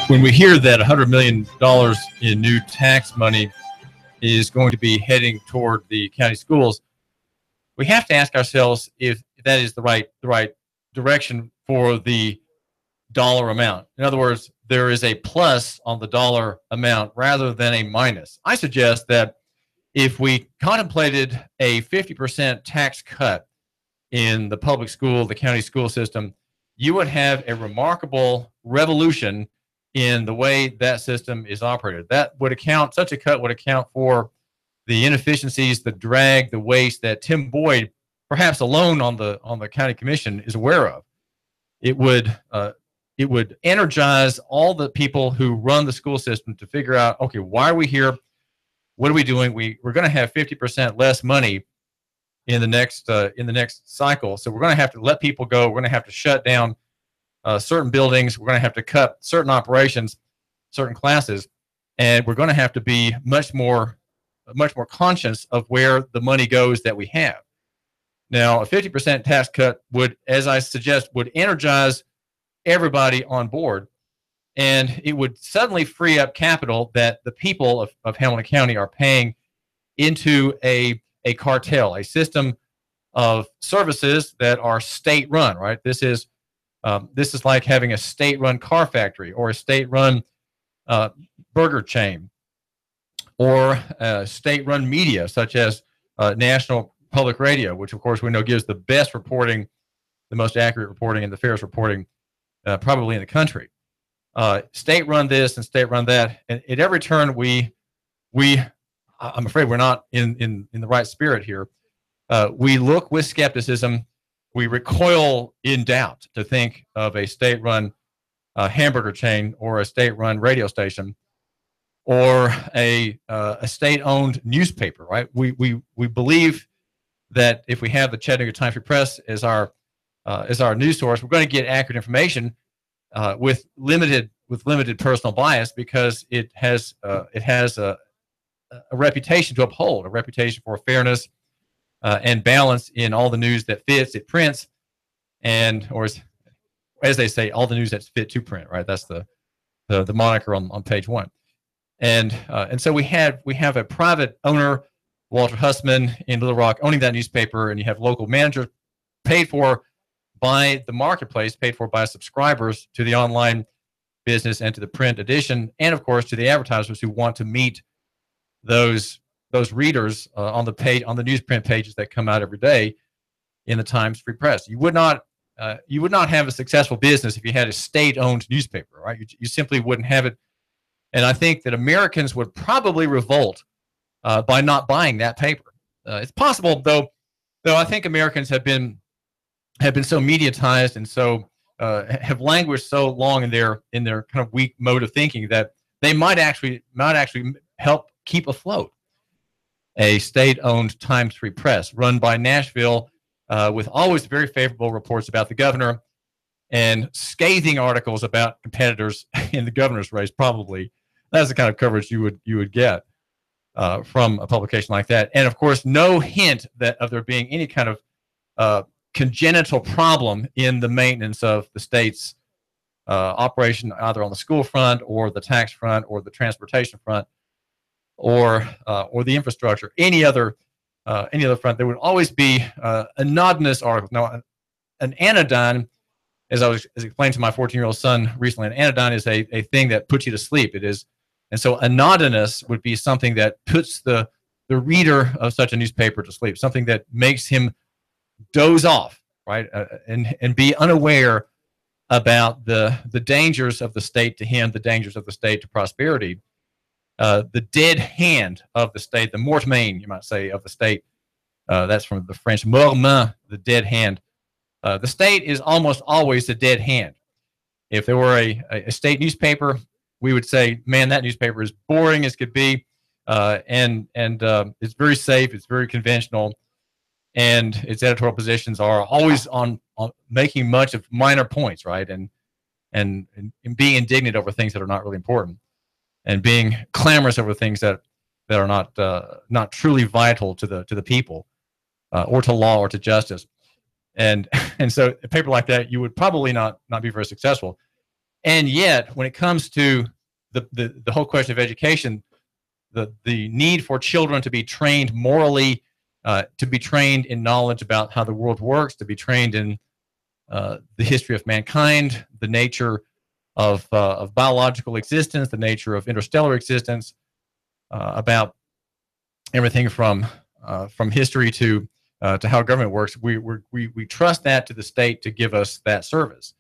when we hear that $100 million in new tax money is going to be heading toward the county schools, we have to ask ourselves if that is the right direction for the dollar amount. In other words, there is a plus on the dollar amount rather than a minus. I suggest that if we contemplated a 50% tax cut in the public school, the county school system, you would have a remarkable revolution in the way that system is operated. Such a cut would account for the inefficiencies, the drag, the waste that Tim Boyd, perhaps alone on the county commission, is aware of. It would energize all the people who run the school system to figure out, okay, why are we here? What are we doing? We're going to have 50% less money in the next cycle, so we're going to have to let people go. We're going to have to shut down certain buildings. We're going to have to cut certain operations, certain classes, and we're going to have to be much more conscious of where the money goes that we have. Now, a 50% tax cut would, as I suggest, would energize everybody on board, and it would suddenly free up capital that the people of Hamilton County are paying into a cartel, a system of services that are state-run, right? This is like having a state-run car factory or a state-run burger chain or state-run media such as National Public Radio, which of course we know gives the best reporting, the most accurate reporting, and the fairest reporting probably in the country. State-run this and state-run that, and at every turn I'm afraid we're not in the right spirit here. We look with skepticism. We recoil in doubt to think of a state-run hamburger chain or a state-run radio station or a state-owned newspaper, right? We believe that if we have the Chattanooga Times-Free Press as our news source, we're going to get accurate information with limited personal bias because it has a reputation to uphold, a reputation for fairness and balance in all the news that fits. It prints, or as they say, all the news that's fit to print. Right, that's the moniker on page one. And so we have a private owner, Walter Hussman in Little Rock, owning that newspaper, and you have local managers paid for by the marketplace, paid for by subscribers to the online business and to the print edition, and of course to the advertisers who want to meet those readers on the newsprint pages that come out every day in the Times-Free Press. You would not have a successful business if you had a state-owned newspaper, right? You simply wouldn't have it. And I think that Americans would probably revolt by not buying that paper. It's possible, though I think Americans have been so mediatized and so have languished so long in their kind of weak mode of thinking that they might actually help keep afloat a state-owned Times-Free Press run by Nashville with always very favorable reports about the governor and scathing articles about competitors in the governor's race. Probably that's the kind of coverage you would get from a publication like that, and of course no hint of there being any kind of congenital problem in the maintenance of the state's operation, either on the school front or the tax front or the transportation front or the infrastructure, any other front. There would always be anodynous articles. Now, an anodyne, as explained to my 14-year-old son recently, an anodyne is a thing that puts you to sleep. It is, and so anodynous would be something that puts the reader of such a newspaper to sleep, something that makes him doze off, right, and be unaware about the dangers of the state to him, the dangers of the state to prosperity, the dead hand of the state, the morte-main, you might say, of the state. That's from the French mort-main, the dead hand. The state is almost always a dead hand. If there were a state newspaper, we would say, man, that newspaper is boring as could be, and it's very safe, it's very conventional, and its editorial positions are always on making much of minor points, right, and being indignant over things that are not really important, and being clamorous over things that are not truly vital to the people, or to law or to justice, and so a paper like that you would probably not be very successful. And yet, when it comes to the whole question of education, the need for children to be trained morally, to be trained in knowledge about how the world works, to be trained in the history of mankind, the nature of biological existence, the nature of interstellar existence, about everything from history to how government works. We trust that to the state to give us that service,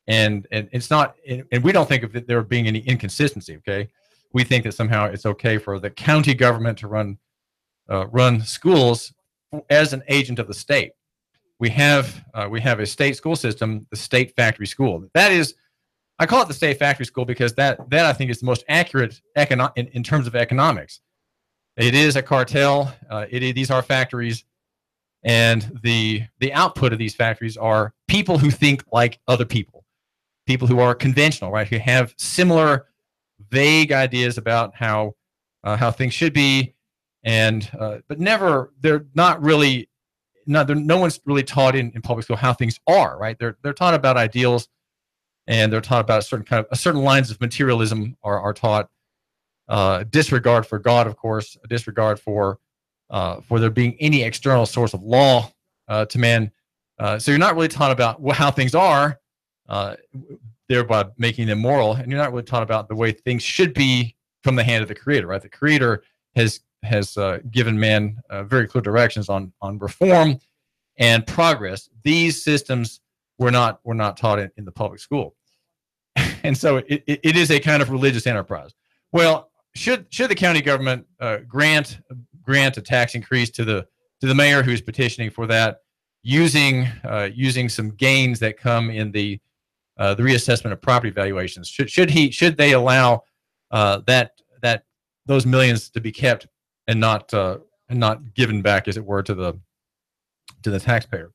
and it's not, and we don't think of there being any inconsistency. Okay, we think that somehow it's okay for the county government to run schools as an agent of the state. We have a state school system, the state factory school. That is, I call it the state factory school because that I think is the most accurate in terms of economics. It is a cartel. These are factories, and the output of these factories are people who think like other people who are conventional, right? Who have similar vague ideas about how things should be, and but never, they're not really. No one's really taught in public school how things are, right? They're taught about ideals, and they're taught about certain lines of materialism are taught. Disregard for God, of course, a disregard for there being any external source of law to man. So you're not really taught about how things are, thereby making them moral, and you're not really taught about the way things should be from the hand of the Creator, right? The Creator has given man very clear directions on reform and progress. These systems were not taught in the public school, and so it is a kind of religious enterprise. Well, should the county government grant a tax increase to the mayor who's petitioning for that, using some gains that come in the reassessment of property valuations? Should they allow those millions to be kept and not given back, as it were, to the taxpayer?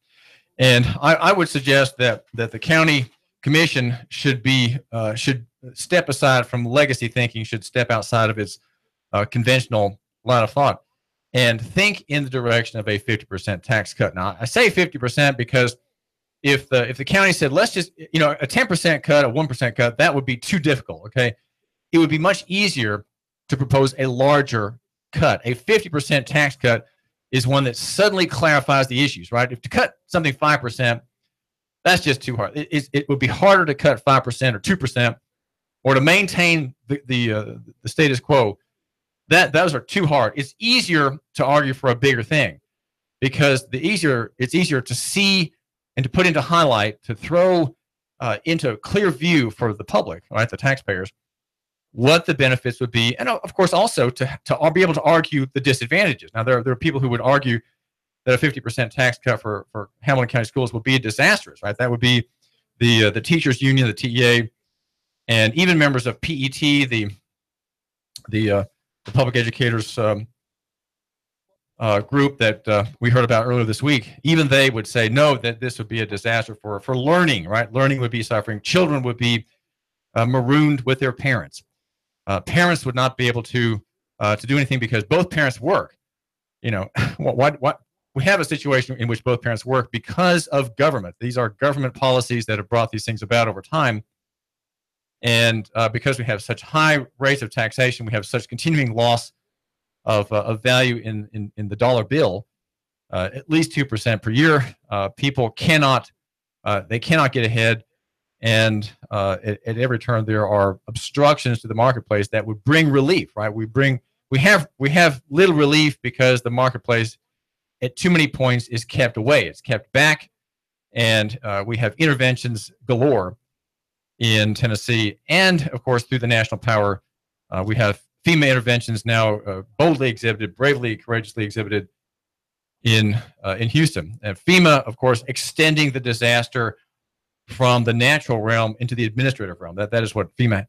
And I would suggest that the county commission should step aside from legacy thinking, should step outside of its conventional line of thought, and think in the direction of a 50% tax cut. Now, I say 50% because if the county said, let's just, a 10% cut, a 1% cut, that would be too difficult. Okay, it would be much easier to propose a larger cut. A 50% tax cut is one that suddenly clarifies the issues, right? If to cut something 5%, that's just too hard. It would be harder to cut 5% or 2%, or to maintain the status quo. Those are too hard. It's easier to argue for a bigger thing, because it's easier to see and to put into highlight, to throw into clear view for the public, right, the taxpayers, what the benefits would be, and of course also to be able to argue the disadvantages. Now, there are people who would argue that a 50% tax cut for Hamilton County schools would be disastrous, right? That would be the teachers union, the TEA, and even members of PET, the public educators group that we heard about earlier this week. Even they would say no, that this would be a disaster for learning, right? Learning would be suffering. Children would be marooned with their parents. Parents would not be able to do anything because both parents work. What we have a situation in which both parents work because of government. These are government policies that have brought these things about over time. And because we have such high rates of taxation, we have such continuing loss of value in the dollar bill, at least 2% per year. People cannot get ahead, and at every turn there are obstructions to the marketplace that would bring relief. Right? We have little relief because the marketplace at too many points is kept away. It's kept back, and we have interventions galore in Tennessee, and of course through the national power, we have FEMA interventions now boldly exhibited, bravely, courageously exhibited in Houston. And FEMA, of course, extending the disaster from the natural realm into the administrative realm. That is what FEMA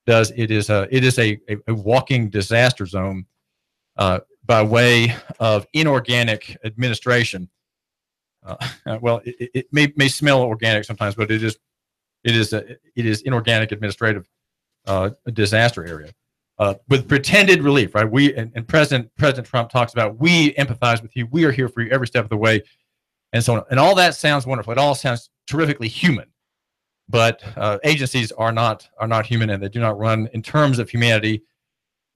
does. It is a walking disaster zone by way of inorganic administration. Well, it may smell organic sometimes, but it is inorganic administrative disaster area. With pretended relief, right? And President Trump talks about, we empathize with you. We are here for you every step of the way, and so on. And all that sounds wonderful. It all sounds terrifically human. but agencies are not human, and they do not run in terms of humanity.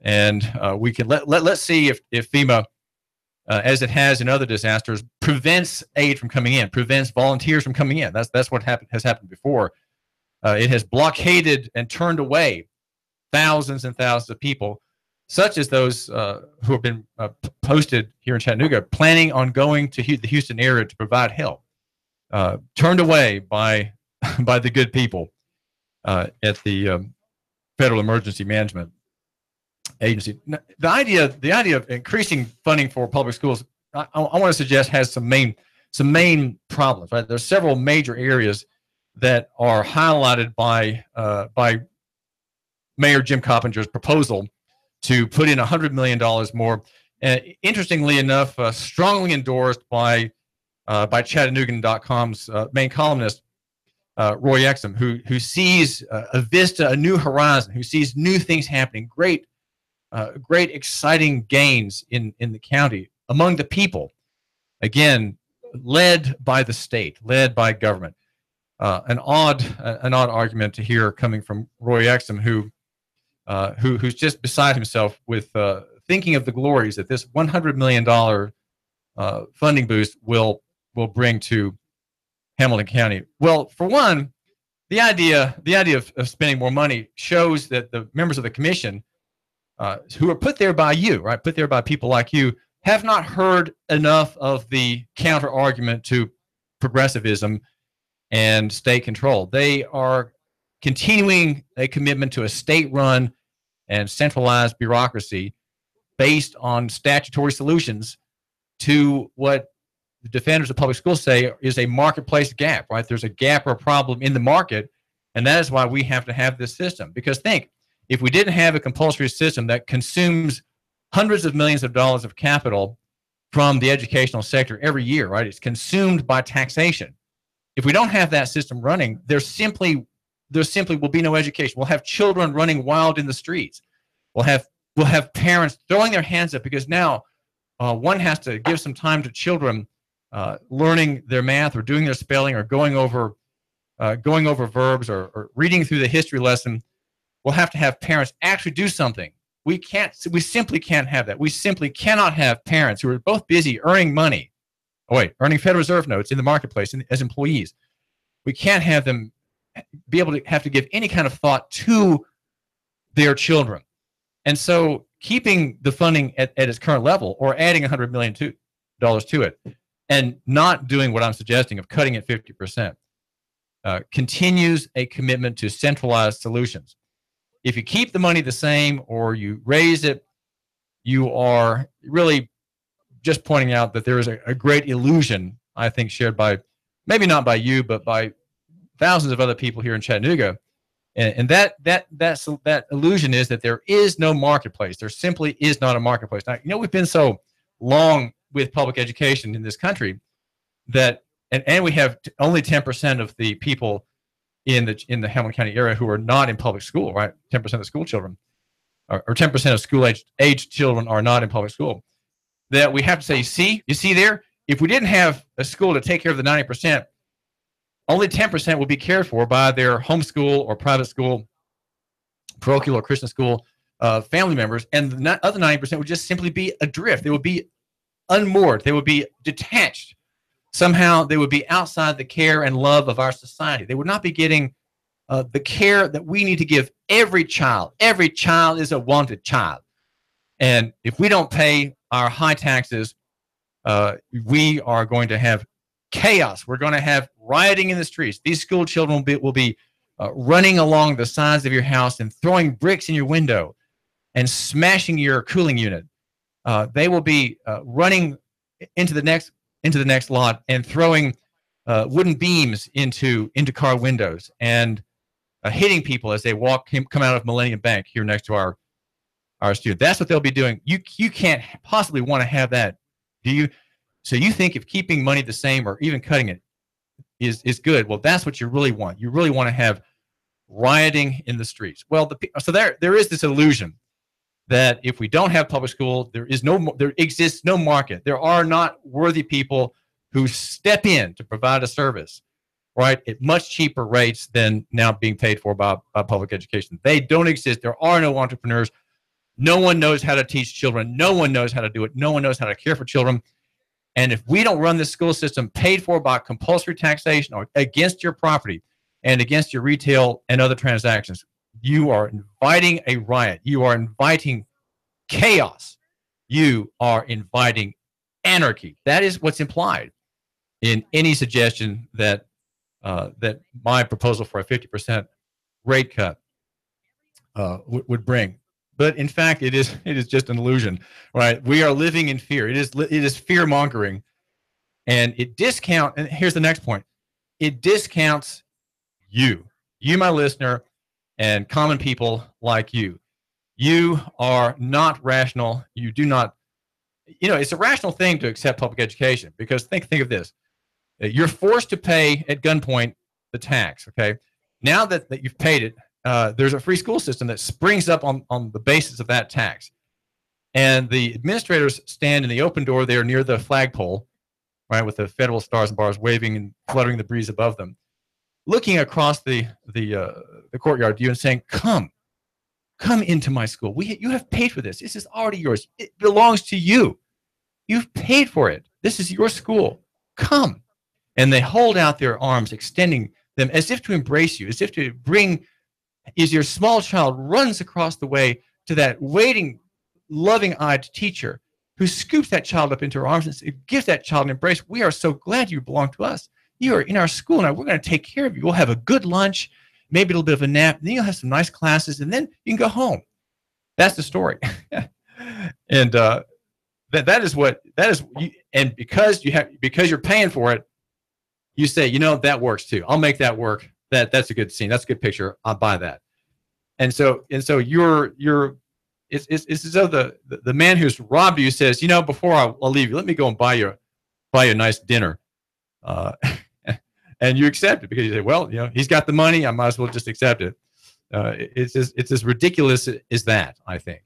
And we can let's see if FEMA, as it has in other disasters, prevents aid from coming in, prevents volunteers from coming in. That's what has happened before. It has blockaded and turned away thousands and thousands of people, such as those who have been posted here in Chattanooga, planning on going to the Houston area to provide help, turned away by the good people at the Federal Emergency Management Agency. The idea of increasing funding for public schools, I want to suggest, has some main problems. Right, there's several major areas that are highlighted by Mayor Jim Coppinger's proposal to put in $100 million more. Interestingly enough, strongly endorsed by Chattanoogan.com's main columnist, Roy Exum, who sees a vista, a new horizon, who sees new things happening, great exciting gains in the county among the people. Again, led by the state, led by government. An odd argument to hear coming from Roy Exum, who's just beside himself with thinking of the glories that this $100 million funding boost will bring to Hamilton County. Well, for one, the idea of spending more money shows that the members of the commission, who are put there by you, right, put there by people like you, have not heard enough of the counter argument to progressivism and state control. They are continuing a commitment to a state-run and centralized bureaucracy based on statutory solutions to what the defenders of public schools say is a marketplace gap, right? There's a gap or a problem in the market, and that is why we have to have this system. Because think, if we didn't have a compulsory system that consumes hundreds of millions of dollars of capital from the educational sector every year, right? It's consumed by taxation. If we don't have that system running, there simply will be no education. We'll have children running wild in the streets. We'll have parents throwing their hands up because now one has to give some time to children learning their math or doing their spelling or going over verbs or reading through the history lesson. We'll have to have parents actually do something. We simply can't have that. We simply cannot have parents who are both busy earning money, earning Federal Reserve notes in the marketplace as employees. We can't have them be able to have to give any kind of thought to their children. And so keeping the funding at its current level or adding $100 million to it and not doing what I'm suggesting of cutting it 50% continues a commitment to centralized solutions. If you keep the money the same or you raise it, you are really just pointing out that there is a great illusion, I think, shared by, maybe not by you, but by thousands of other people here in Chattanooga. And that illusion is that there is no marketplace. There simply is not a marketplace. Now, we've been so long with public education in this country that, and we have only 10% of the people in the Hamilton County area who are not in public school, right? 10% of school children, or 10% of school-aged children are not in public school. That we have to say, you see there, if we didn't have a school to take care of the 90%, only 10% will be cared for by their homeschool or private school, parochial or Christian school family members, and the other 90% would just simply be adrift. They would be unmoored. They would be detached. Somehow they would be outside the care and love of our society. They would not be getting the care that we need to give every child. Every child is a wanted child. And if we don't pay our high taxes, we are going to have chaos. We're going to have rioting in the streets. These school children will be running along the sides of your house and throwing bricks in your window and smashing your cooling unit. They will be running into the next lot and throwing wooden beams into car windows and hitting people as they come out of Millennium Bank here next to our studio. That's what they'll be doing. You can't possibly want to have that, do you? So you think if keeping money the same or even cutting it is good? Well, that's what you really want. You really want to have rioting in the streets. Well, so there is this illusion that if we don't have public school, there exists no market. There are not worthy people who step in to provide a service. right, at much cheaper rates than now being paid for by public education. They don't exist. There are no entrepreneurs. No one knows how to teach children. No one knows how to do it. No one knows how to care for children. And if we don't run this school system paid for by compulsory taxation or against your property and against your retail and other transactions, you are inviting a riot. You are inviting chaos. You are inviting anarchy. That is what's implied in any suggestion that that my proposal for a 50% rate cut would bring. But in fact, it is just an illusion, right? We are living in fear. It is fear mongering, and it discounts. And here's the next point: it discounts you, my listener, and common people like you. You are not rational. You do not. You know, it's a rational thing to accept public education because think of this: you're forced to pay at gunpoint the tax. Okay, now that you've paid it. There's a free school system that springs up on the basis of that tax. And the administrators stand in the open door there near the flagpole, right, with the federal stars and bars waving and fluttering the breeze above them, looking across the courtyard to you and saying, come into my school. You have paid for this. This is already yours. It belongs to you. You've paid for it. This is your school. Come. And they hold out their arms, extending them as if to embrace you, as if to bring is your small child runs across the way to that waiting, loving-eyed teacher who scoops that child up into her arms and gives that child an embrace. We are so glad you belong to us. You are in our school now. We're going to take care of you. We'll have a good lunch, maybe a little bit of a nap, and then you'll have some nice classes, and then you can go home. That's the story. And that is, and because you're paying for it, you say, you know, that works too. I'll make that work. That's a good scene. That's a good picture. I'll buy that. And so it's as though the man who's robbed you says, you know, before I'll leave you, let me go and buy you a nice dinner. And you accept it because you say, well, you know, he's got the money. I might as well just accept it. It's as ridiculous as that, I think.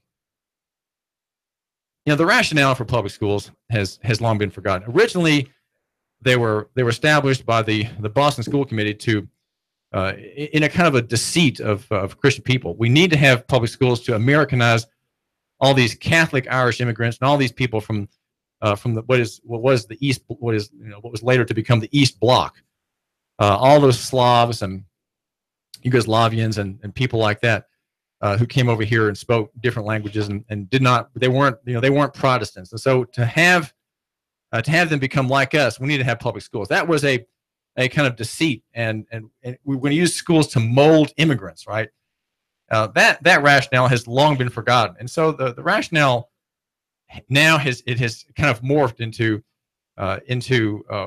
You know, the rationale for public schools has long been forgotten. Originally, they were established by the Boston School Committee to in a kind of a deceit of Christian people. We need to have public schools to Americanize all these Catholic Irish immigrants and all these people from what was later to become the East Bloc. All those Slavs and Yugoslavians and people like that who came over here and spoke different languages and they weren't Protestants. And so to have them become like us, we need to have public schools. That was a kind of deceit, and we're going to use schools to mold immigrants, right? That rationale has long been forgotten, and so the rationale now has kind of morphed into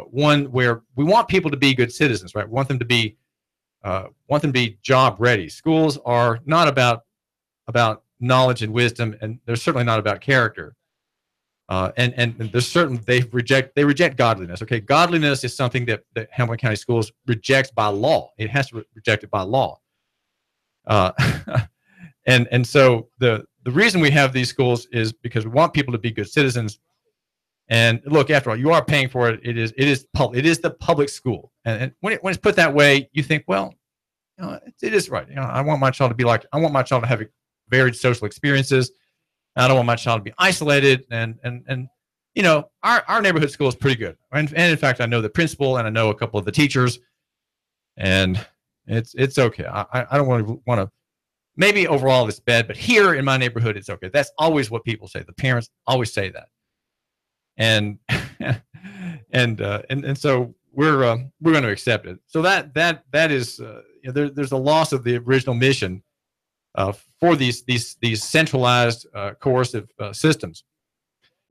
one where we want people to be good citizens, right? We want them to be job ready. Schools are not about knowledge and wisdom, and they're certainly not about character. And there's certain they reject godliness. Okay, godliness is something that Hamilton County Schools rejects by law. It has to reject it by law. And so the reason we have these schools is because we want people to be good citizens. And look, after all, you are paying for it. It is the public school. And when it's put that way, you think, well, you know, it is right. You know, I want my child to have varied social experiences. I don't want my child to be isolated, and you know, our neighborhood school is pretty good, and in fact, I know the principal and I know a couple of the teachers, and it's okay. I don't want to. Maybe overall it's bad, but here in my neighborhood it's okay. That's always what people say. The parents always say that, and and so we're going to accept it. So that is you know, there's a loss of the original mission. For these centralized coercive systems.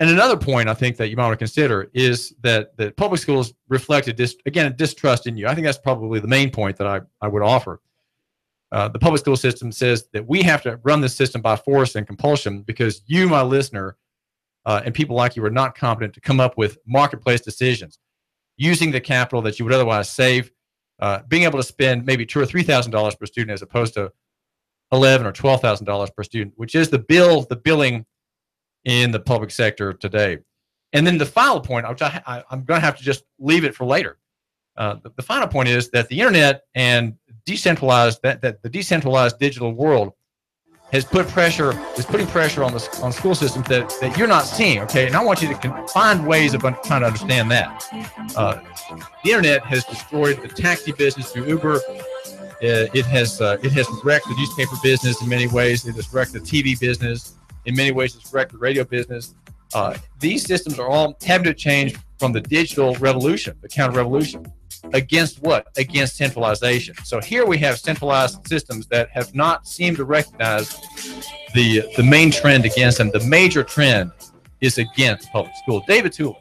And another point I think that you might want to consider is that the public schools reflected a distrust in you. I think that's probably the main point that I would offer. The public school system says that we have to run this system by force and compulsion because you, my listener, and people like you are not competent to come up with marketplace decisions using the capital that you would otherwise save, being able to spend maybe $2,000 or $3,000 per student as opposed to $11,000 or $12,000 per student, which is the billing in the public sector today. And then the final point, which I'm going to have to just leave it for later, The final point is that the internet and the decentralized digital world is putting pressure on school systems that you're not seeing. Okay, and I want you to find ways of trying to understand that. The internet has destroyed the taxi business through Uber. It has wrecked the newspaper business in many ways. It has wrecked the TV business in many ways. It's wrecked the radio business. These systems are all having to change from the digital revolution, the counter revolution. Against what? Against centralization. So here we have centralized systems that have not seemed to recognize the main trend against them. The major trend is against public schools. David Tulis.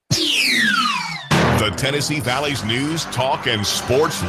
The Tennessee Valley's news, talk, and sports